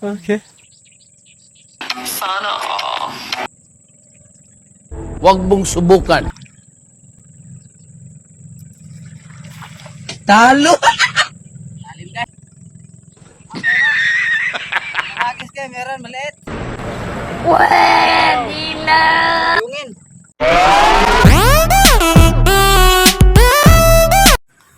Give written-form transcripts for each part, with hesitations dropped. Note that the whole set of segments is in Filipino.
Okay. Sana all. Huwag mong subukan. Talo! Lalim guys. Nakagis kayo, meron maliit. Pwede na. Yungin.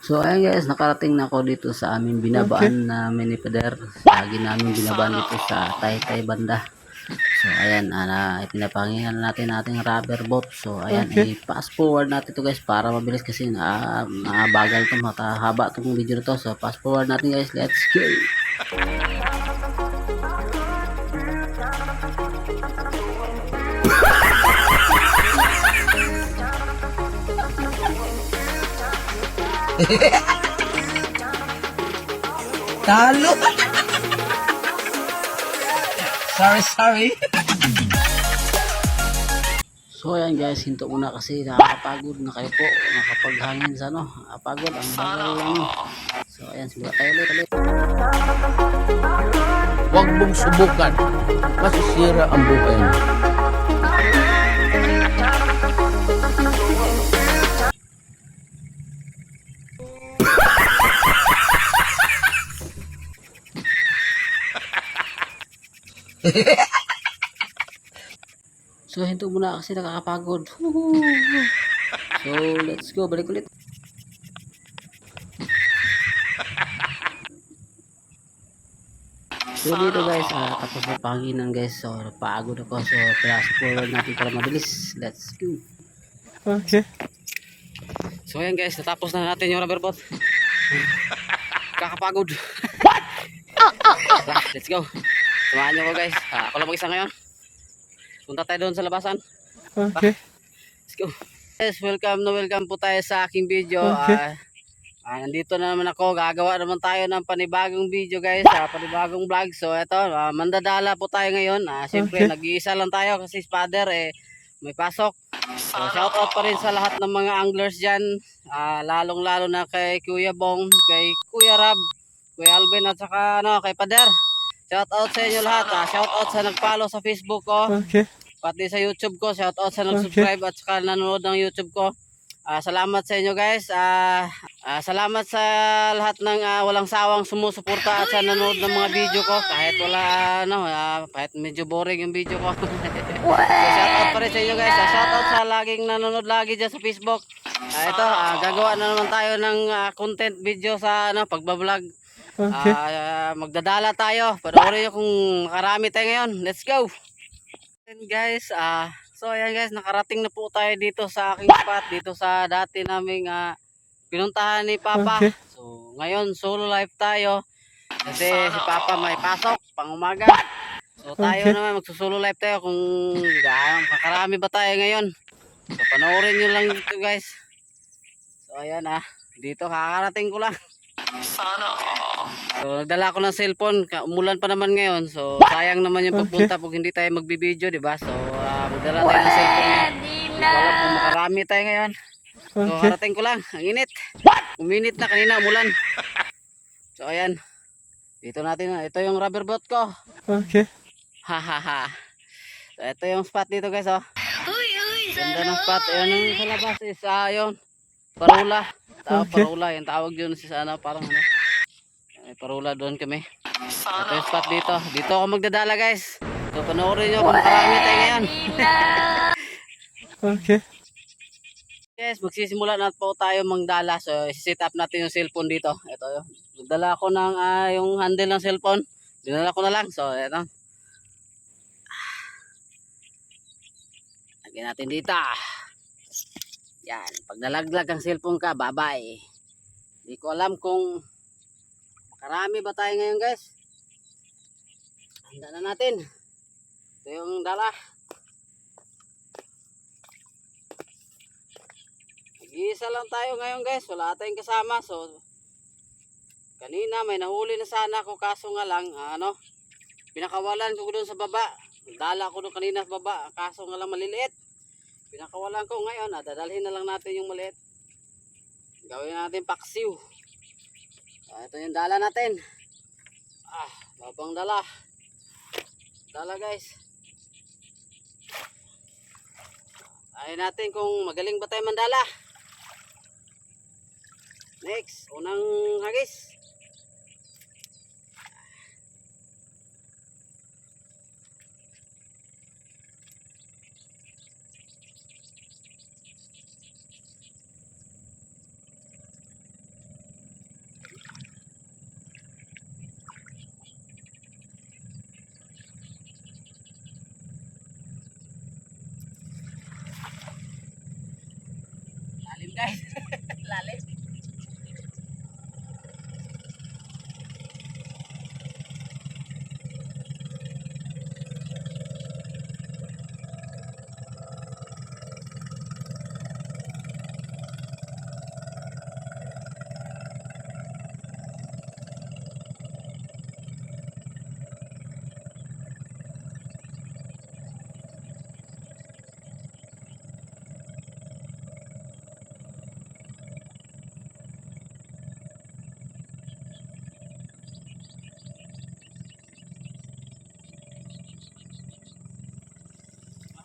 So ayan guys, nakarating na ako dito sa aming binabaan na mini pader. Lagi namin binabaan dito sa Taytay banda. So ayan, pinapangihan natin ating rubber boat. So ayan, i-fast forward natin to guys para mabilis kasi bagal to, matahaba tong video to. So fast forward natin guys, let's go. Talo! Sorry. So ayan guys, hinto muna kasi nakakapagod na kayo po, nakapaghangin sa pagod ang bagal lang. So ayan, simula tayo ulit. Huwag mong subukan. Masisira ang buhay mo. So hinto muna kasi nakakapagod. So let's go, balik ulit. So dito guys, tapos na panginan guys. So pagod ako, so fast forward natin para mabilis. Let's go. Okay. So ayan guys, natapos na natin yung rubber boat. Kakapagod. Let's go. Samahan nyo ko guys. Ako lang mag-isa ngayon. Punta tayo doon sa labasan. Okay. Let's go. Yes, welcome po tayo sa aking video. Okay. Nandito na naman ako. Gagawa naman tayo ng panibagong video guys. Panibagong vlog. So eto, mandadala po tayo ngayon. Siyempre, nag-iisa lang tayo kasi father may pasok. So shoutout pa rin sa lahat ng mga anglers dyan. Lalong lalo na kay Kuya Bong, kay Kuya Rab, Kuya Alvin at saka kay Pader. Shoutout sa inyo lahat. Shoutout sa nag-follow sa Facebook ko. Okay. Pati sa YouTube ko. Shoutout sa nag-subscribe at saka nanonood ng YouTube ko. Salamat sa inyo guys. Salamat sa lahat ng walang sawang sumusuporta at sa nanonood ng mga video ko. Kahit wala kahit medyo boring yung video ko. So, shoutout pa rin sa inyo guys. Shoutout sa laging nanonood lagi dyan sa Facebook. Ito, gagawa na naman tayo ng content video sa pagbablog. Okay. Magdadala tayo. Panoorin nyo kung makarami tayo ngayon. Let's go. And guys, so ayan guys, nakarating na po tayo dito sa aking spot, dito sa dati naming pinuntahan ni Papa. Okay. So ngayon solo life tayo kasi si Papa may pasok pang umaga. So tayo naman magsusolo life tayo kung makarami ba tayo ngayon. So panoorin nyo lang dito guys. So ayan dito kakarating ko lang. Sana all. So nagdala ko ng cellphone, umulan pa naman ngayon. So sayang naman yung pagpunta pag hindi tayo magbibideo, di ba? So magdala tayo ng cellphone. Hindi ko alam kung makarami tayo ngayon. So harating ko lang, ang init. Uminit na kanina, umulan. So ayan. Dito natin, ito yung rubber boat ko. Okay. Hahaha. So ito yung spot dito guys, oh. Ganda ng spot. Ayan yung sa labas is yun. Parula. Parula, yung tawag yun sa parang may parula doon kami. Ito yung spot dito. Dito ako magdadala guys. So panoorin nyo kung makarami tayo ngayon. Okay. Guys, magsisimula na po tayo magdala. So set up natin yung cellphone dito. Ito yun. Nagdala ako ng yung handle ng cellphone. Dinala ko na lang. So ito. Lagyan natin dito. Yan. Pag nalaglag ang cellphone ka, bye-bye. Hindi ko alam kung makarami ba tayo ngayon guys. Handa na natin. Ito yung dala. Nag-iisa lang tayo ngayon guys. Wala tayong kasama. So kanina may nahuli na sana ako, kaso nga lang pinakawalan ko doon sa baba. Dala ko doon kanina sa baba, kaso nga lang maliliit. Pinakawalan ko ngayon, dadalhin na lang natin yung maliit. Gawin natin paksiw. Ito yung dala natin. Babang dala. Dala guys. Ayun natin kung magaling ba tayo mandala. Next, unang hagis. Lalim guys. Lalim.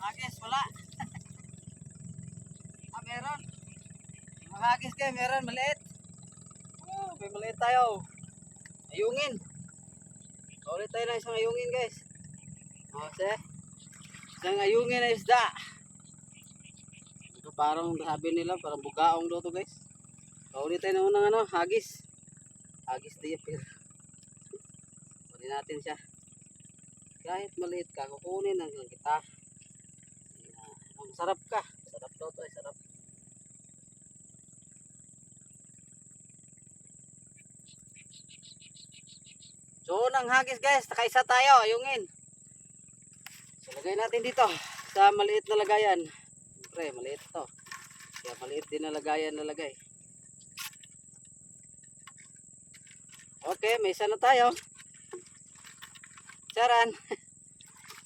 Mahagis, wala. Meron. Mahagis kayo, meron, maliit. May maliit tayo. Ayungin. Ulit tayo ng isang ayungin guys. Kasi, isang ayungin na isda. Ito parang sabi nila, parang bugaong daw to guys. Ulit tayo ng unang hagis. Hagis diapir. Kunin natin siya. Kahit maliit ka, kukunin lang kita. Ang sarap ka. Sarap daw to, sarap. So, unang hagis guys, nakaisa tayo, ayungin. So, lagay natin dito sa maliit na lagayan. Siyempre, maliit to. Kaya maliit din na lagayan na lagay. Okay, may isa na tayo. Charan.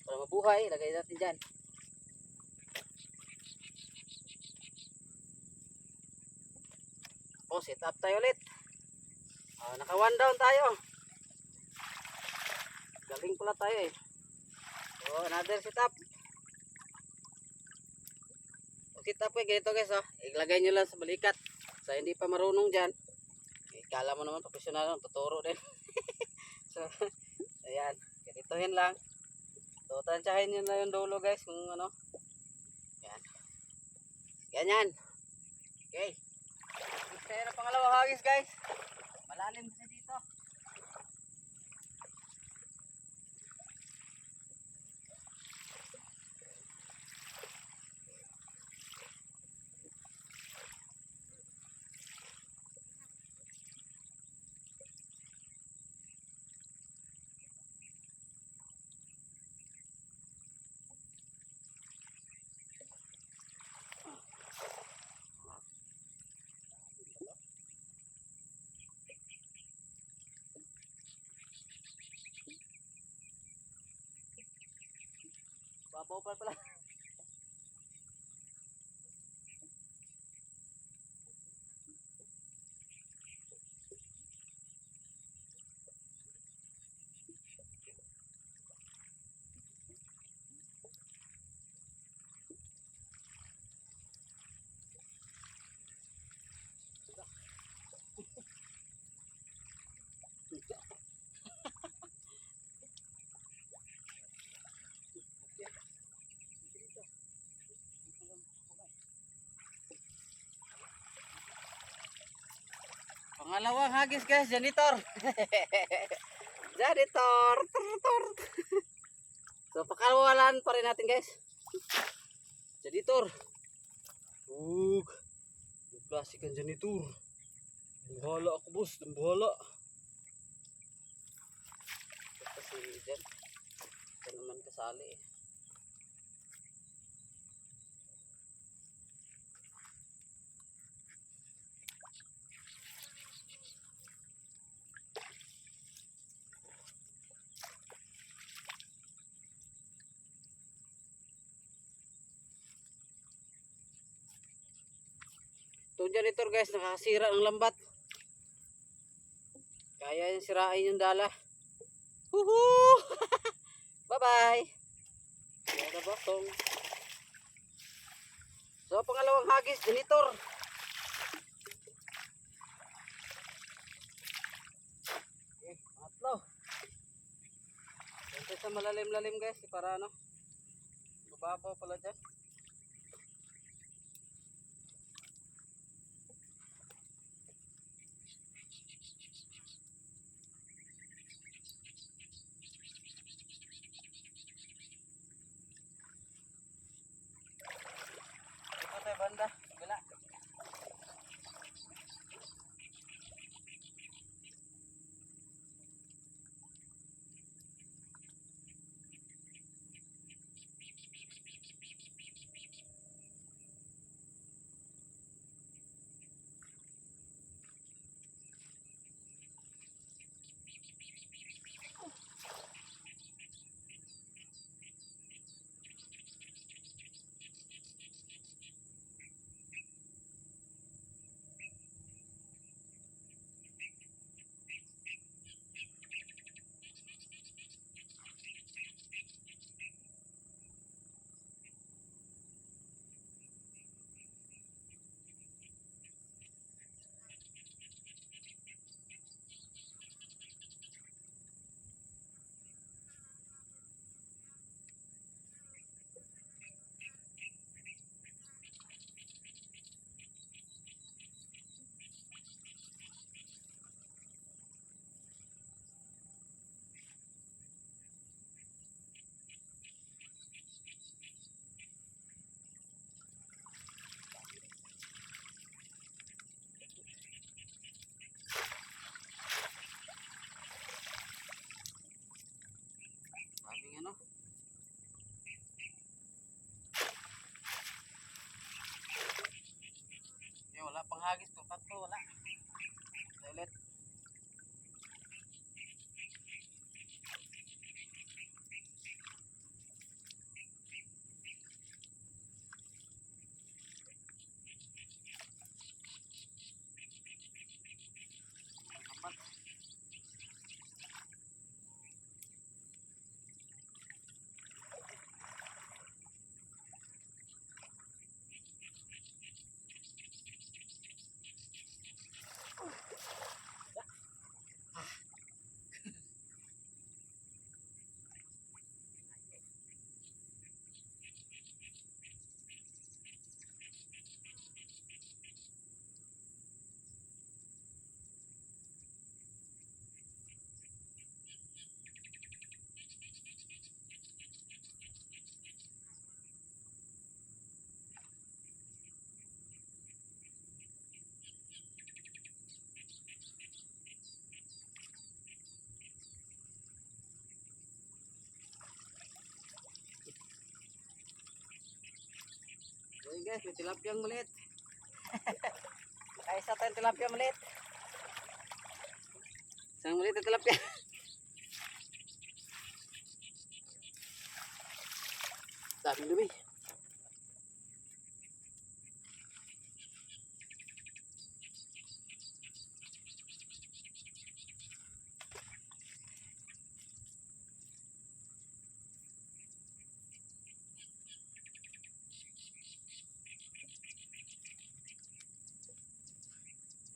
Para mabuhay, lagay natin dyan. O, sit up tayo ulit. Naka 1 down tayo. Galing pala tayo eh. So, another sit up. Sit up eh, ganito guys oh. Ilagay nyo lang sa balikat. Sa hindi pa marunong dyan. Kala mo naman profesional lang, tuturo din. So, ayan. Ganitohin lang. So, tansyahin nyo na yung dulo guys. Kung ano. Ayan. Ganyan. Okay. Gusto na pangalawang hagis guys. Malalim kasi dito. Babaw pala. Pangalawang hagis guys, janitor. Janitor. So pakawalan pa rin natin guys. Janitor. Yung klasik ang janitor. Bahala ako boss, bahala. Kasi dyan, ito naman kasali eh. Itong janitor guys, nakakasira ang lambat. Kaya yung sirain yung dala. Woohoo! Bye-bye! bye. Ano ba tong? So pangalawang hagis, janitor. Okay, pangatlo. Ito sa malalim-lalim guys, para ano? Bababaw pala dyan. Ito tayo banda, bila. Aming ano? Wala pang hagis to, tatlo wala. Ulit. Ayun guys, may tilapiyang maliit. Ay, isa tayong tilapia maliit. Isang maliit na tilapia. Daming dumi.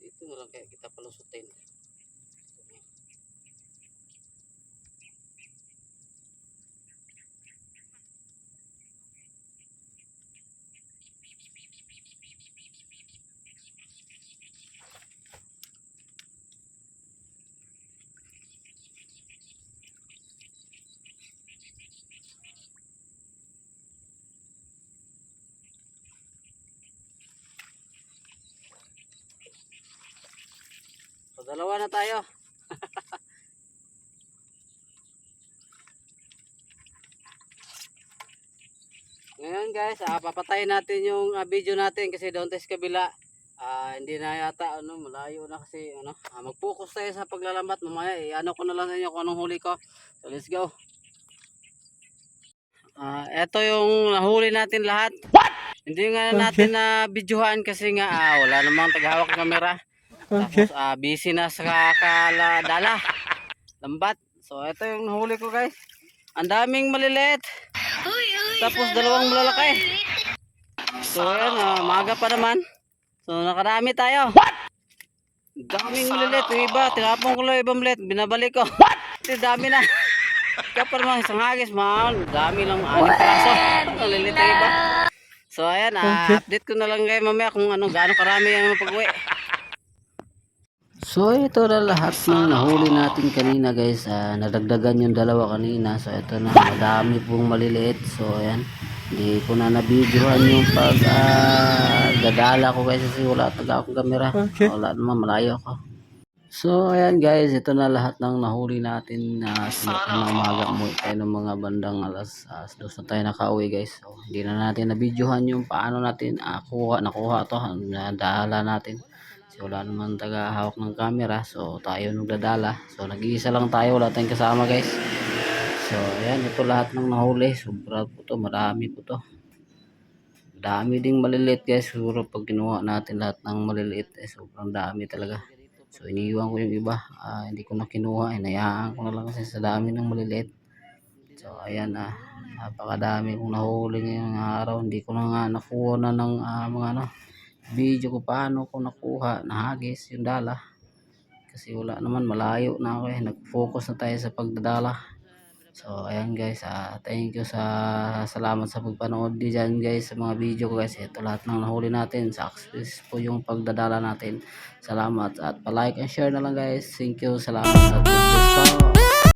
Ito na lang kaya kita palusutin. So, dalawa na tayo. Ngayon guys, papatayin natin yung video natin kasi doon tayo sa kabila. Hindi na yata malayo na kasi mag-focus tayo sa paglalambat. Mamaya ano ko na lang sa inyo kung anong huli ko. So let's go. Ito yung nahuli natin lahat. What? Hindi nga natin na videohan kasi nga wala namang taghawak ng kamera. Okay. Tapos busy na sa kaladala. Lambat. So ito yung nahuli ko guys. Ang daming maliliit. Tapos dalawang malalaki. So ayan, maaga pa naman. So nakarami tayo. Daming maliliit. Yung iba, tinapon ko lang yung ibang maliit. Binabalik ko. Ito dami na. Kapag naman isang hagis, dami lang 6 piraso. Maliliit yung iba. So ayan, update ko na lang kayo mamaya kung gaano karami ang pag-uwi. So ito na lahat ng nahuli natin kanina guys. Nadagdagan yung dalawa kanina. So ito na, madami pong maliliit. So ayan, hindi ko na nabidyohan yung pag dadala ko guys kasi wala taga akong camera. Okay. Wala naman, malayo ako. So ayan guys, ito na lahat ng nahuli natin na umaga mo tayo ng mga bandang alas 2 na tayo nakauwi guys. So hindi na natin nabidyohan yung paano natin nakuha to, nadala natin. So wala naman taga hawak ng camera, so tayo nagdadala. So nag-iisa lang tayo, wala tayong kasama guys. So ayan, ito lahat ng nahuli. Sobra po to, marami po to. Dami ding maliliit guys. Siguro pag kinuha natin lahat ng maliliit, sobrang dami talaga. So iniiwan ko yung iba, hindi ko na kinuha, inayaan ko na lang kasi sa dami ng maliliit. So ayan, napakadami kong nahuli ngayong araw. Hindi ko na nga nakuha na ng mga video ko paano ko nakuha, nahagis yung dala. Kasi wala naman, malayo na ako nag-focus na tayo sa pagdadala. So ayan guys, thank you salamat sa pagpanood diyan guys sa mga video ko guys. Ito lahat ng nahuli natin, success po yung pagdadala natin. Salamat at pa-like and share na lang guys. Thank you, salamat at God bless po.